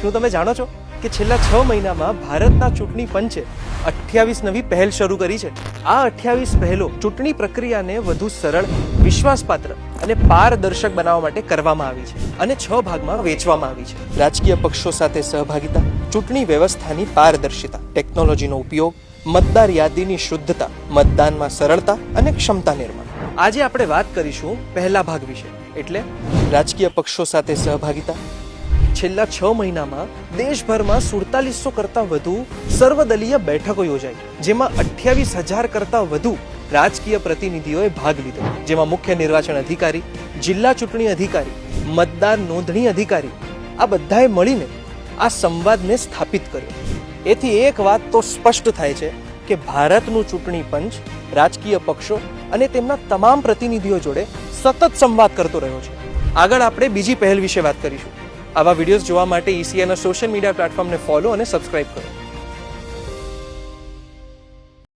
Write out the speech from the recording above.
શું તમે જાણો છો કે છેલ્લા 6 મહિનામાં ભારતના ચૂંટણી પંચે 28 નવી પહેલ શરૂ કરી છે? આ 28 પહેલો ચૂંટણી પ્રક્રિયાને વધુ સરળ, વિશ્વાસપાત્ર અને પારદર્શક બનાવવા માટે કરવામાં આવી છે અને 6 ભાગમાં વહેંચવામાં આવી છે. રાજકીય પક્ષો સાથે સહભાગિતા, ચૂંટણી વ્યવસ્થાની પારદર્શિતા, ટેકનોલોજીનો ઉપયોગ, મતદાર યાદીની શુદ્ધતા, મતદાનમાં સરળતા અને ક્ષમતા નિર્માણ. આજે આપણે વાત કરીશું પહેલા ભાગ વિશે, એટલે રાજકીય પક્ષો સાથે સહભાગિતા. છેલ્લા 6 મહિનામાં દેશભરમાં 4700 કરતાં વધુ સર્વદલીય બેઠકો યોજાઈ, જેમાં 28,000 કરતાં વધુ રાજકીય પ્રતિનિધિઓએ ભાગ લીધો, જેમાં મુખ્ય નિર્વાચન અધિકારી, જિલ્લા ચૂંટણી અધિકારી, મતદાર નોંધણી અધિકારી આ બધાએ મળીને આ સંવાદને સ્થાપિત કર્યો. એથી એક વાત તો સ્પષ્ટ થાય છે કે ભારતનું ચૂંટણી પંચ રાજકીય પક્ષો અને તેમના તમામ પ્રતિનિધિઓ જોડે સતત સંવાદ કરતો રહ્યો છે. આગળ આપણે બીજી પહેલ વિશે વાત કરીશું. આવા વિડીયોઝ જોવા માટે ECIના સોશિયલ મીડિયા પ્લેટફોર્મને ફોલો અને સબસ્ક્રાઇબ કરો.